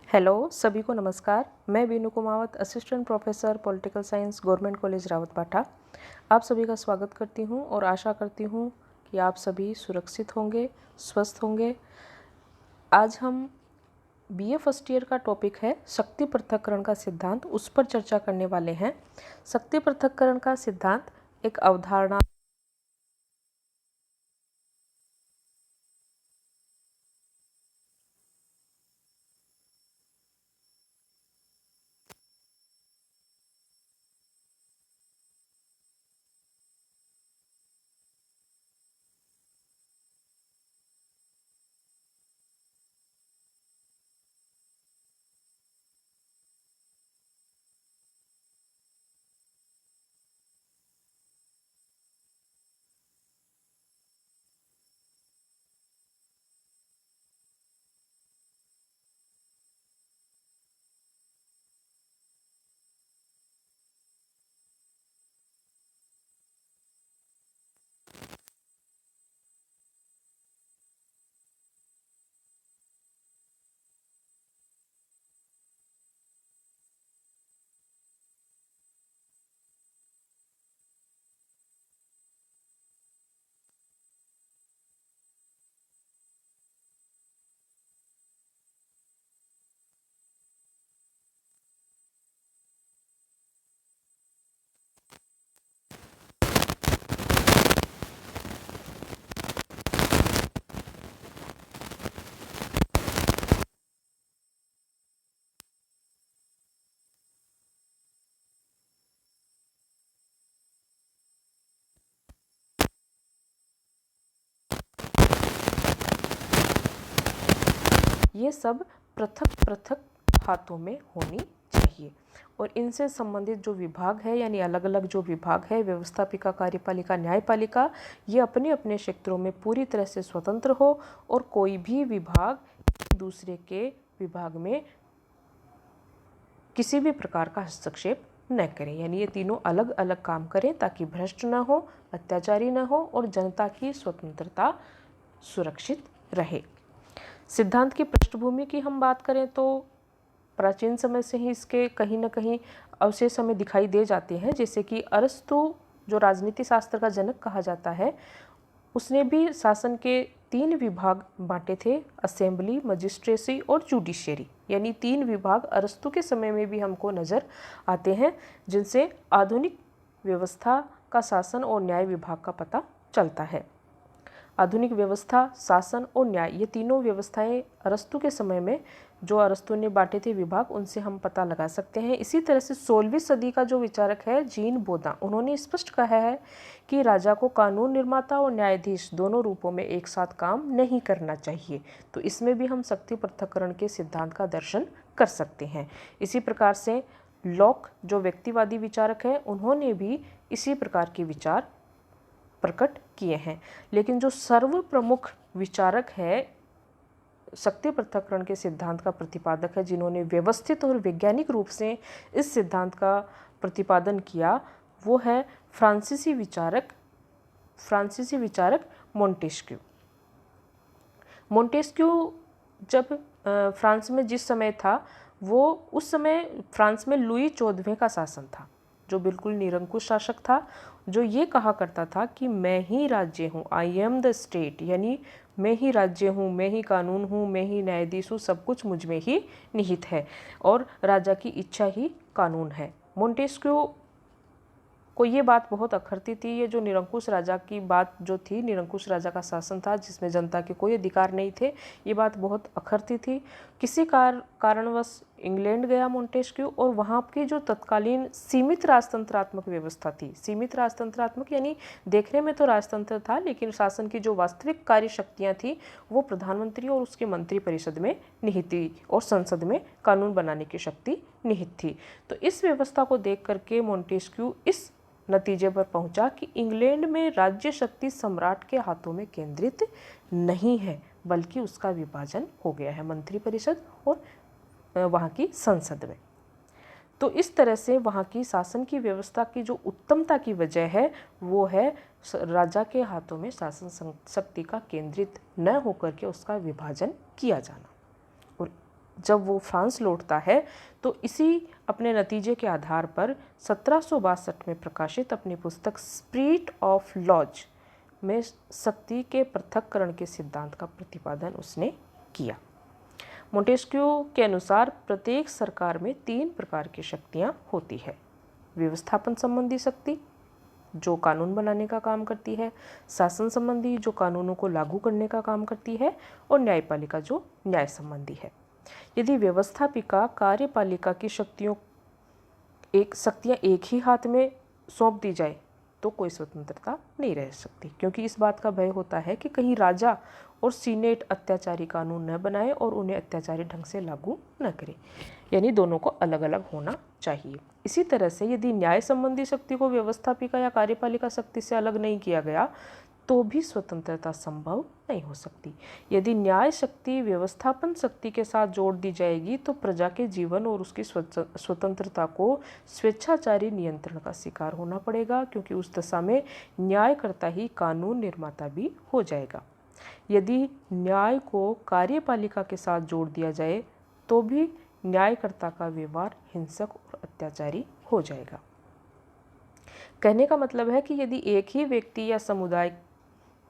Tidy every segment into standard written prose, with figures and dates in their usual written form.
Hello सभी को नमस्कार। मैं Binu Kumawat, assistant professor political science, government college Rawatbhata, आप सभी का स्वागत करती हूं और आशा करती हूं कि आप सभी सुरक्षित होंगे, स्वस्थ होंगे। आज हम बीए फर्स्ट ईयर का टॉपिक है शक्ति पृथक्करण का सिद्धांत, उस पर चर्चा करने वाले हैं। शक्ति पृथक्करण का सिद्धांत एक अवधारणा ये सब पृथक पृथक हाथों में होनी चाहिए और इनसे संबंधित जो विभाग है यानी अलग अलग जो विभाग है, व्यवस्थापिका, कार्यपालिका, न्यायपालिका, ये अपने अपने क्षेत्रों में पूरी तरह से स्वतंत्र हो और कोई भी विभाग दूसरे के विभाग में किसी भी प्रकार का हस्तक्षेप न करें। यानी ये तीनों अलग अलग काम करें ताकि भ्रष्ट न हो, अत्याचारी न हो और जनता की स्वतंत्रता सुरक्षित रहे। सिद्धांत की पृष्ठभूमि की हम बात करें तो प्राचीन समय से ही इसके कहीं न कहीं अवशेष हमें दिखाई दे जाते हैं। जैसे कि अरस्तु, जो राजनीति शास्त्र का जनक कहा जाता है, उसने भी शासन के 3 विभाग बांटे थे, असेंबली, मजिस्ट्रेसी और जुडिशियरी। यानी 3 विभाग अरस्तु के समय में भी हमको नज़र आते हैं, जिनसे आधुनिक व्यवस्था का शासन और न्याय विभाग का पता चलता है। आधुनिक व्यवस्था, शासन और न्याय, ये तीनों व्यवस्थाएं अरस्तु के समय में जो अरस्तु ने बांटे थे विभाग, उनसे हम पता लगा सकते हैं। इसी तरह से 16वीं सदी का जो विचारक है जीन बोदा, उन्होंने स्पष्ट कहा है कि राजा को कानून निर्माता और न्यायाधीश दोनों रूपों में एक साथ काम नहीं करना चाहिए। तो इसमें भी हम शक्ति पृथक्करण के सिद्धांत का दर्शन कर सकते हैं। इसी प्रकार से लॉक, जो व्यक्तिवादी विचारक है, उन्होंने भी इसी प्रकार के विचार प्रकट किए हैं। लेकिन जो सर्व प्रमुख विचारक है शक्ति पृथक्करण के सिद्धांत का प्रतिपादक है, जिन्होंने व्यवस्थित और वैज्ञानिक रूप से इस सिद्धांत का प्रतिपादन किया, वो है फ्रांसीसी विचारक मोंटेस्क्यू। मोंटेस्क्यू जब फ्रांस में जिस समय था, वो उस समय फ्रांस में लुई 14वें का शासन था, जो बिल्कुल निरंकुश शासक था, जो ये कहा करता था कि मैं ही राज्य हूँ, आई एम द स्टेट, यानी मैं ही राज्य हूँ, मैं ही कानून हूँ, मैं ही न्यायाधीश हूँ, सब कुछ मुझ में ही निहित है और राजा की इच्छा ही कानून है। मोंटेस्क्यू को ये बात बहुत अखरती थी। ये जो निरंकुश राजा की बात जो थी, निरंकुश राजा का शासन था जिसमें जनता के कोई अधिकार नहीं थे, ये बात बहुत अखरती थी। किसी कारणवश इंग्लैंड गया मोंटेस्क्यू और वहाँ की जो तत्कालीन सीमित राजतंत्रात्मक व्यवस्था थी, सीमित राजतंत्रात्मक यानी देखने में तो राजतंत्र था, लेकिन शासन की जो वास्तविक कार्य शक्तियाँ थी वो प्रधानमंत्री और उसके मंत्री परिषद में निहित थी और संसद में कानून बनाने की शक्ति निहित थी। तो इस व्यवस्था को देख करके मोंटेस्क्यू इस नतीजे पर पहुंचा कि इंग्लैंड में राज्य शक्ति सम्राट के हाथों में केंद्रित नहीं है, बल्कि उसका विभाजन हो गया है मंत्री परिषद और वहाँ की संसद में। तो इस तरह से वहाँ की शासन की व्यवस्था की जो उत्तमता की वजह है, वो है राजा के हाथों में शासन शक्ति का केंद्रित न होकर के उसका विभाजन किया जाना। और जब वो फ्रांस लौटता है तो इसी अपने नतीजे के आधार पर 1762 में प्रकाशित अपनी पुस्तक स्पिरिट ऑफ लॉज में शक्ति के पृथक्करण के सिद्धांत का प्रतिपादन उसने किया। मोंटेस्क्यू के अनुसार प्रत्येक सरकार में 3 प्रकार की शक्तियाँ होती है। व्यवस्थापन संबंधी शक्ति जो कानून बनाने का काम करती है, शासन संबंधी जो कानूनों को लागू करने का काम करती है, और न्यायपालिका जो न्याय संबंधी है। यदि व्यवस्थापिका कार्यपालिका की शक्तियाँ एक ही हाथ में सौंप दी जाए तो कोई स्वतंत्रता नहीं रह सकती, क्योंकि इस बात का भय होता है कि कहीं राजा और सीनेट अत्याचारी कानून न बनाए और उन्हें अत्याचारी ढंग से लागू न करे, यानी दोनों को अलग अलग होना चाहिए। इसी तरह से यदि न्याय संबंधी शक्ति को व्यवस्थापिका या कार्यपालिका शक्ति से अलग नहीं किया गया तो भी स्वतंत्रता संभव नहीं हो सकती। यदि न्याय शक्ति व्यवस्थापन शक्ति के साथ जोड़ दी जाएगी तो प्रजा के जीवन और उसकी स्वतंत्रता को स्वेच्छाचारी नियंत्रण का शिकार होना पड़ेगा, क्योंकि उस दशा में न्यायकर्ता ही कानून निर्माता भी हो जाएगा। यदि न्याय को कार्यपालिका के साथ जोड़ दिया जाए तो भी न्यायकर्ता का व्यवहार हिंसक और अत्याचारी हो जाएगा। कहने का मतलब है कि यदि एक ही व्यक्ति या समुदाय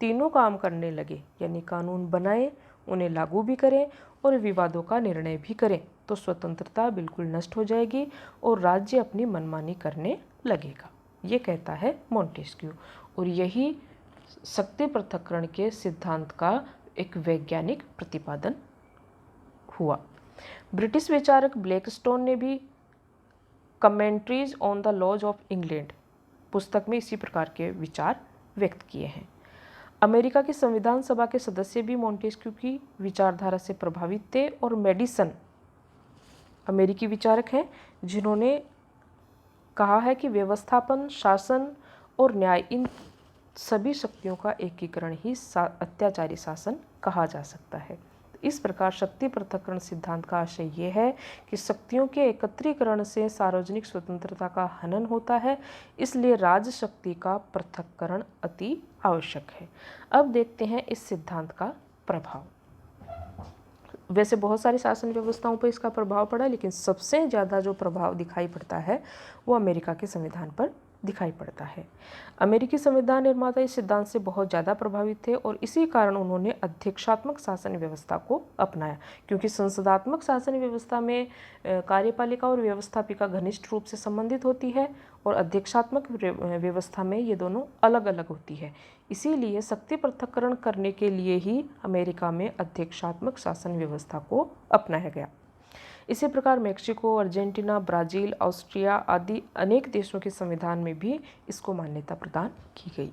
तीनों काम करने लगे, यानी कानून बनाए, उन्हें लागू भी करें और विवादों का निर्णय भी करें, तो स्वतंत्रता बिल्कुल नष्ट हो जाएगी और राज्य अपनी मनमानी करने लगेगा। ये कहता है मोंटेस्क्यू, और यही शक्ति पृथक्करण के सिद्धांत का एक वैज्ञानिक प्रतिपादन हुआ। ब्रिटिश विचारक ब्लैकस्टोन ने भी commentaries on the laws of England पुस्तक में इसी प्रकार के विचार व्यक्त किए हैं। अमेरिका की संविधान सभा के सदस्य भी मोंटेस्क्यू की विचारधारा से प्रभावित थे, और मेडिसन अमेरिकी विचारक हैं जिन्होंने कहा है कि व्यवस्थापन, शासन और न्याय, इन सभी शक्तियों का एकीकरण ही अत्याचारी शासन कहा जा सकता है। इस प्रकार शक्ति पृथक्करण सिद्धांत का आशय ये है कि शक्तियों के एकत्रीकरण से सार्वजनिक स्वतंत्रता का हनन होता है, इसलिए राज शक्ति का पृथक्करण अति आवश्यक है। अब देखते हैं इस सिद्धांत का प्रभाव। वैसे बहुत सारी शासन व्यवस्थाओं पर इसका प्रभाव पड़ा, लेकिन सबसे ज़्यादा जो प्रभाव दिखाई पड़ता है वो अमेरिका के संविधान पर दिखाई पड़ता है। अमेरिकी संविधान निर्माता इस सिद्धांत से बहुत ज़्यादा प्रभावित थे और इसी कारण उन्होंने अध्यक्षात्मक शासन व्यवस्था को अपनाया, क्योंकि संसदात्मक शासन व्यवस्था में कार्यपालिका और व्यवस्थापिका घनिष्ठ रूप से संबंधित होती है और अध्यक्षात्मक व्यवस्था में ये दोनों अलग अलग होती है। इसीलिए शक्ति पृथक्करण करने के लिए ही अमेरिका में अध्यक्षात्मक शासन व्यवस्था को अपनाया गया। इसी प्रकार मेक्सिको, अर्जेंटीना, ब्राज़ील, ऑस्ट्रिया आदि अनेक देशों के संविधान में भी इसको मान्यता प्रदान की गई।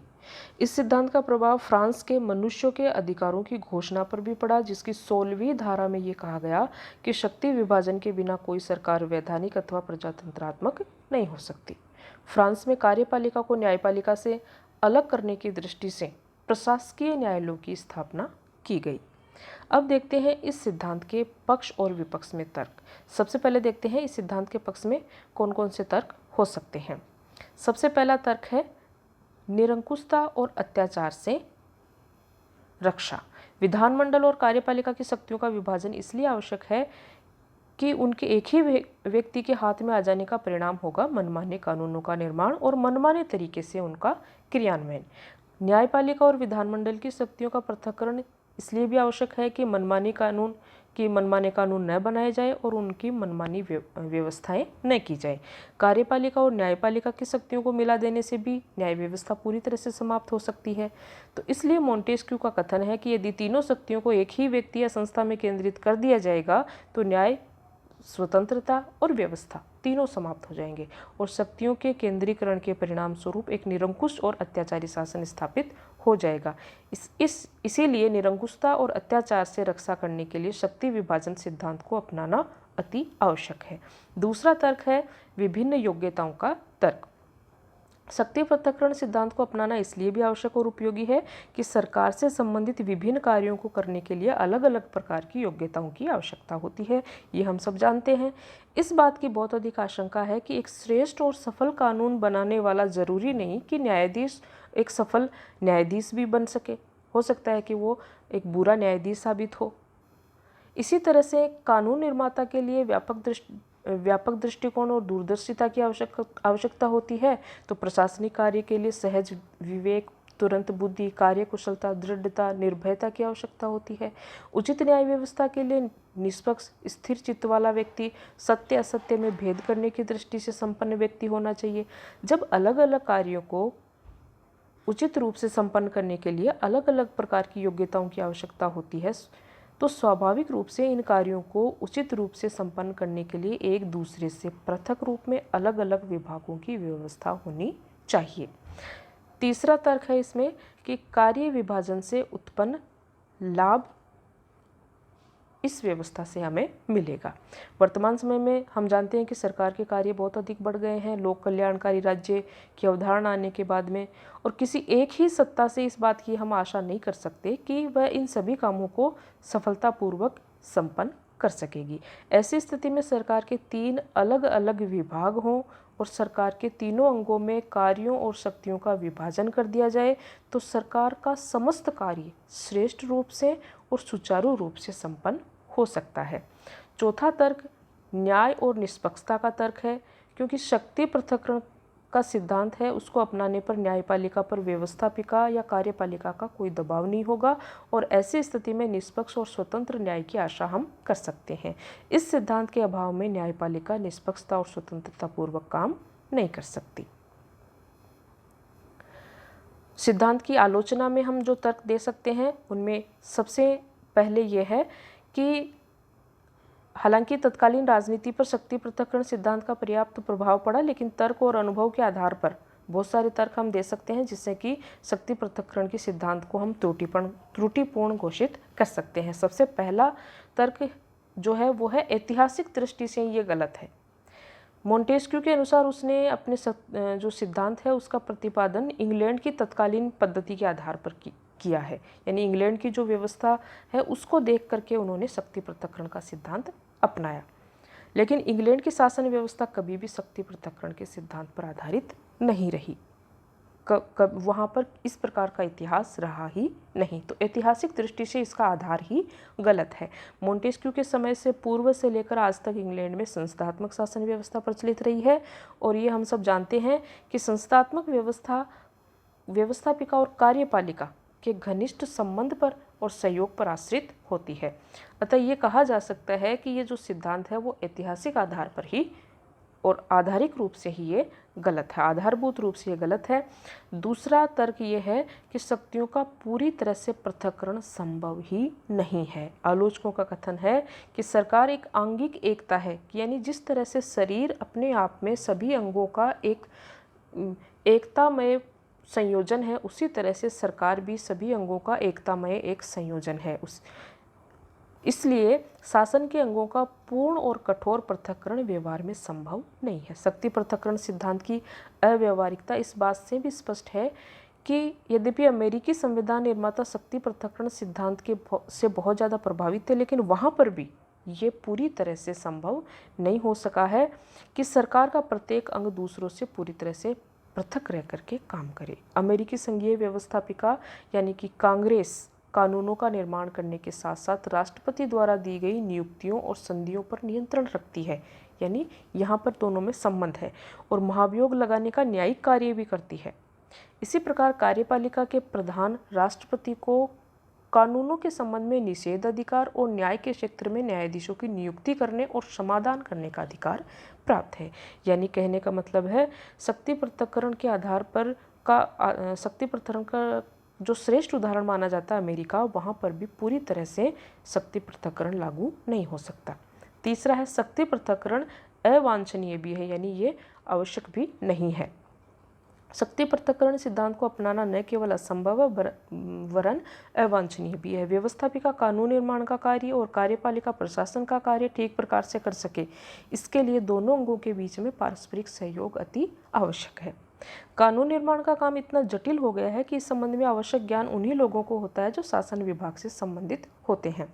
इस सिद्धांत का प्रभाव फ्रांस के मनुष्यों के अधिकारों की घोषणा पर भी पड़ा, जिसकी 16वीं धारा में ये कहा गया कि शक्ति विभाजन के बिना कोई सरकार वैधानिक अथवा प्रजातंत्रात्मक नहीं हो सकती। फ्रांस में कार्यपालिका को न्यायपालिका से अलग करने की दृष्टि से प्रशासकीय न्यायालयों की स्थापना की गई। अब देखते हैं इस सिद्धांत के पक्ष और विपक्ष में तर्क। सबसे पहले देखते हैं इस सिद्धांत के पक्ष में कौन कौन से तर्क हो सकते हैं। सबसे पहला तर्क है निरंकुशता और अत्याचार से रक्षा। विधानमंडल और कार्यपालिका की शक्तियों का विभाजन इसलिए आवश्यक है कि उनके एक ही व्यक्ति के हाथ में आ जाने का परिणाम होगा मनमाने कानूनों का निर्माण और मनमाने तरीके से उनका क्रियान्वयन। न्यायपालिका और विधानमंडल की शक्तियों का पृथक्करण इसलिए भी आवश्यक है कि मनमाने कानून न बनाए जाए और उनकी मनमानी व्यवस्थाएं न की जाए। कार्यपालिका और न्यायपालिका की शक्तियों को मिला देने से भी न्याय व्यवस्था पूरी तरह से समाप्त हो सकती है। तो इसलिए मोंटेस्क्यू का कथन है कि यदि तीनों शक्तियों को एक ही व्यक्ति या संस्था में केंद्रित कर दिया जाएगा तो न्याय, स्वतंत्रता और व्यवस्था तीनों समाप्त हो जाएंगे और शक्तियों के केंद्रीकरण के परिणाम स्वरूप एक निरंकुश और अत्याचारी शासन स्थापित हो जाएगा। इसीलिए निरंकुशता और अत्याचार से रक्षा करने के लिए शक्ति विभाजन सिद्धांत को अपनाना अति आवश्यक है। दूसरा तर्क है विभिन्न योग्यताओं का तर्क। शक्ति पृथक्करण सिद्धांत को अपनाना इसलिए भी आवश्यक और उपयोगी है कि सरकार से संबंधित विभिन्न कार्यों को करने के लिए अलग अलग प्रकार की योग्यताओं की आवश्यकता होती है, ये हम सब जानते हैं। इस बात की बहुत अधिक आशंका है कि एक श्रेष्ठ और सफल कानून बनाने वाला जरूरी नहीं कि न्यायाधीश एक सफल न्यायाधीश भी बन सके, हो सकता है कि वो एक बुरा न्यायाधीश साबित हो। इसी तरह से कानून निर्माता के लिए व्यापक दृष्टिकोण और दूरदर्शिता की आवश्यकता होती है, तो प्रशासनिक कार्य के लिए सहज विवेक, तुरंत बुद्धि, कार्यकुशलता, दृढ़ता, निर्भयता की आवश्यकता होती है। उचित न्याय व्यवस्था के लिए निष्पक्ष, स्थिर चित्त वाला व्यक्ति, सत्य असत्य में भेद करने की दृष्टि से संपन्न व्यक्ति होना चाहिए। जब अलग अलग कार्यों को उचित रूप से संपन्न करने के लिए अलग अलग प्रकार की योग्यताओं की आवश्यकता होती है, तो स्वाभाविक रूप से इन कार्यों को उचित रूप से संपन्न करने के लिए एक दूसरे से पृथक रूप में अलग अलग विभागों की व्यवस्था होनी चाहिए। तीसरा तर्क है इसमें कि कार्य विभाजन से उत्पन्न लाभ इस व्यवस्था से हमें मिलेगा। वर्तमान समय में हम जानते हैं कि सरकार के कार्य बहुत अधिक बढ़ गए हैं लोक कल्याणकारी राज्य की अवधारणा आने के बाद में, और किसी एक ही सत्ता से इस बात की हम आशा नहीं कर सकते कि वह इन सभी कामों को सफलतापूर्वक संपन्न कर सकेगी। ऐसी स्थिति में सरकार के 3 अलग अलग विभाग हों और सरकार के तीनों अंगों में कार्यों और शक्तियों का विभाजन कर दिया जाए, तो सरकार का समस्त कार्य श्रेष्ठ रूप से और सुचारू रूप से संपन्न हो सकता है। चौथा तर्क न्याय और निष्पक्षता का तर्क है, क्योंकि शक्ति पृथक्करण का सिद्धांत है, उसको अपनाने पर न्यायपालिका पर व्यवस्थापिका या कार्यपालिका का कोई दबाव नहीं होगा, और ऐसी स्थिति में निष्पक्ष और स्वतंत्र न्याय की आशा हम कर सकते हैं। इस सिद्धांत के अभाव में न्यायपालिका निष्पक्षता और स्वतंत्रता पूर्वक काम नहीं कर सकती। सिद्धांत की आलोचना में हम जो तर्क दे सकते हैं उनमें सबसे पहले यह है कि हालांकि तत्कालीन राजनीति पर शक्ति पृथक्करण सिद्धांत का पर्याप्त प्रभाव पड़ा, लेकिन तर्क और अनुभव के आधार पर बहुत सारे तर्क हम दे सकते हैं जिससे कि शक्ति पृथक्करण के सिद्धांत को हम त्रुटिपूर्ण घोषित कर सकते हैं। सबसे पहला तर्क जो है वो है ऐतिहासिक दृष्टि से ये गलत है। मोंटेस्क्यू के अनुसार उसने अपने जो सिद्धांत है उसका प्रतिपादन इंग्लैंड की तत्कालीन पद्धति के आधार पर किया है, यानी इंग्लैंड की जो व्यवस्था है उसको देख करके उन्होंने शक्ति पृथक्करण का सिद्धांत अपनाया। लेकिन इंग्लैंड की शासन व्यवस्था कभी भी शक्ति पृथक्करण के सिद्धांत पर आधारित नहीं रही, वहाँ पर इस प्रकार का इतिहास रहा ही नहीं, तो ऐतिहासिक दृष्टि से इसका आधार ही गलत है। मोंटेस्क्यू के समय से पूर्व से लेकर आज तक इंग्लैंड में संस्थात्मक शासन व्यवस्था प्रचलित रही है, और ये हम सब जानते हैं कि संस्थात्मक व्यवस्था व्यवस्थापिका और कार्यपालिका के घनिष्ठ संबंध पर और सहयोग पर आश्रित होती है। अतः ये कहा जा सकता है कि ये जो सिद्धांत है वो ऐतिहासिक आधार पर ही और आधारिक रूप से ही ये गलत है, आधारभूत रूप से ये गलत है। दूसरा तर्क ये है कि शक्तियों का पूरी तरह से पृथक्करण संभव ही नहीं है। आलोचकों का कथन है कि सरकार एक आंगिक एकता है, यानी जिस तरह से शरीर अपने आप में सभी अंगों का एक एकतामय संयोजन है, उसी तरह से सरकार भी सभी अंगों का एकतामय एक संयोजन है। इसलिए शासन के अंगों का पूर्ण और कठोर पृथक्करण व्यवहार में संभव नहीं है। शक्ति पृथक्करण सिद्धांत की अव्यवहारिकता इस बात से भी स्पष्ट है कि यद्यपि अमेरिकी संविधान निर्माता शक्ति पृथक्करण सिद्धांत से बहुत ज़्यादा प्रभावित थे, लेकिन वहाँ पर भी ये पूरी तरह से संभव नहीं हो सका है कि सरकार का प्रत्येक अंग दूसरों से पूरी तरह से पृथक रह करके काम करे। अमेरिकी संघीय व्यवस्थापिका यानी कि कांग्रेस कानूनों का निर्माण करने के साथ साथ राष्ट्रपति द्वारा दी गई नियुक्तियों और संधियों पर नियंत्रण रखती है, यानी यहाँ पर दोनों में संबंध है, और महाभियोग लगाने का न्यायिक कार्य भी करती है। इसी प्रकार कार्यपालिका के प्रधान राष्ट्रपति को कानूनों के संबंध में निषेध अधिकार और न्याय के क्षेत्र में न्यायाधीशों की नियुक्ति करने और समाधान करने का अधिकार प्राप्त है। यानी कहने का मतलब है शक्ति पृथक्करण के आधार पर शक्ति पृथक्करण का जो श्रेष्ठ उदाहरण माना जाता है अमेरिका, वहाँ पर भी पूरी तरह से शक्ति पृथक्करण लागू नहीं हो सकता। तीसरा है शक्ति पृथक्करण अवांछनीय भी है, यानी ये आवश्यक भी नहीं है। शक्ति पृथक्करण सिद्धांत को अपनाना न केवल असंभव वरन अवांछनीय भी है। व्यवस्थापिका कानून निर्माण का कार्य और कार्यपालिका प्रशासन का कार्य ठीक प्रकार से कर सके, इसके लिए दोनों अंगों के बीच में पारस्परिक सहयोग अति आवश्यक है। कानून निर्माण का काम इतना जटिल हो गया है कि इस संबंध में आवश्यक ज्ञान उन्हीं लोगों को होता है जो शासन विभाग से संबंधित होते हैं।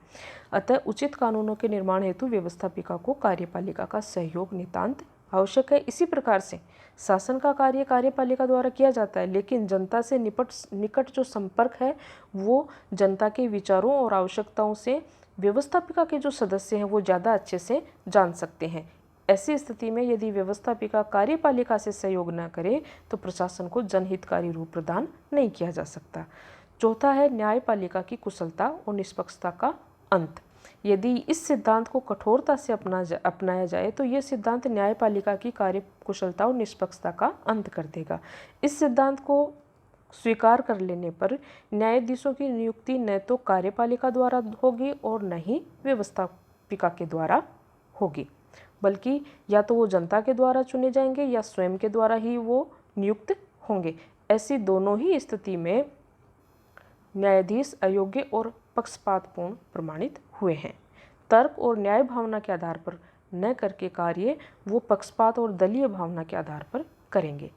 अतः उचित कानूनों के निर्माण हेतु व्यवस्थापिका को कार्यपालिका का सहयोग नितांत आवश्यक है। इसी प्रकार से शासन का कार्य कार्यपालिका द्वारा किया जाता है, लेकिन जनता से निकट जो संपर्क है वो जनता के विचारों और आवश्यकताओं से व्यवस्थापिका के जो सदस्य हैं वो ज़्यादा अच्छे से जान सकते हैं। ऐसी स्थिति में यदि व्यवस्थापिका कार्यपालिका से सहयोग न करे तो प्रशासन को जनहितकारी रूप प्रदान नहीं किया जा सकता। चौथा है न्यायपालिका की कुशलता और निष्पक्षता का अंत। यदि इस सिद्धांत को कठोरता से अपनाया जाए तो ये सिद्धांत न्यायपालिका की कार्य कुशलता और निष्पक्षता का अंत कर देगा। इस सिद्धांत को स्वीकार कर लेने पर न्यायाधीशों की नियुक्ति न तो कार्यपालिका द्वारा होगी और न ही व्यवस्थापिका के द्वारा होगी, बल्कि या तो वो जनता के द्वारा चुने जाएंगे या स्वयं के द्वारा ही वो नियुक्त होंगे। ऐसी दोनों ही स्थिति में न्यायाधीश अयोग्य और पक्षपातपूर्ण प्रमाणित हुए हैं। तर्क और न्याय भावना के आधार पर न करके कार्य वो पक्षपात और दलीय भावना के आधार पर करेंगे।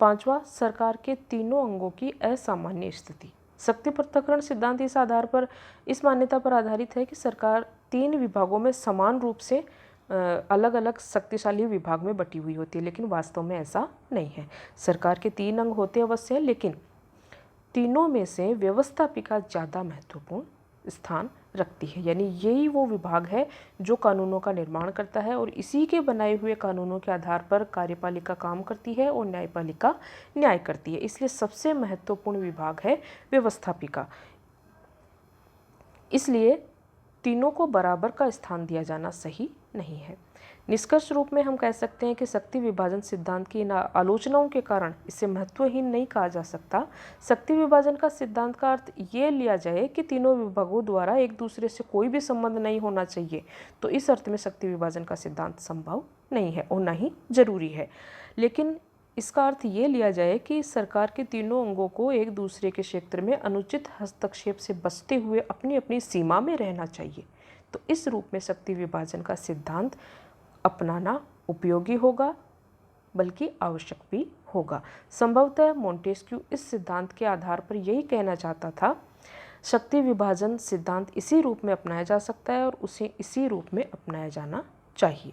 पांचवा, सरकार के तीनों अंगों की असामान्य स्थिति। शक्ति पृथक्करण सिद्धांत इस मान्यता पर आधारित है कि सरकार 3 विभागों में समान रूप से अलग अलग शक्तिशाली विभाग में बटी हुई होती है, लेकिन वास्तव में ऐसा नहीं है। सरकार के 3 अंग होते अवश्य हैं, लेकिन तीनों में से व्यवस्थापिका ज़्यादा महत्वपूर्ण स्थान रखती है। यानी यही वो विभाग है जो कानूनों का निर्माण करता है और इसी के बनाए हुए कानूनों के आधार पर कार्यपालिका काम करती है और न्यायपालिका न्याय करती है। इसलिए सबसे महत्वपूर्ण विभाग है व्यवस्थापिका। इसलिए तीनों को बराबर का स्थान दिया जाना सही नहीं है। निष्कर्ष रूप में हम कह सकते हैं कि शक्ति विभाजन सिद्धांत की इन आलोचनाओं के कारण इसे महत्वहीन नहीं कहा जा सकता। शक्ति विभाजन का सिद्धांत का अर्थ ये लिया जाए कि तीनों विभागों द्वारा एक दूसरे से कोई भी संबंध नहीं होना चाहिए, तो इस अर्थ में शक्ति विभाजन का सिद्धांत संभव नहीं है और न ही जरूरी है। लेकिन इसका अर्थ ये लिया जाए कि सरकार के तीनों अंगों को एक दूसरे के क्षेत्र में अनुचित हस्तक्षेप से बचते हुए अपनी अपनी सीमा में रहना चाहिए, तो इस रूप में शक्ति विभाजन का सिद्धांत अपनाना उपयोगी होगा, बल्कि आवश्यक भी होगा। संभवतः मोंटेस्क्यू इस सिद्धांत के आधार पर यही कहना चाहता था, शक्ति विभाजन सिद्धांत इसी रूप में अपनाया जा सकता है और उसे इसी रूप में अपनाया जाना चाहिए।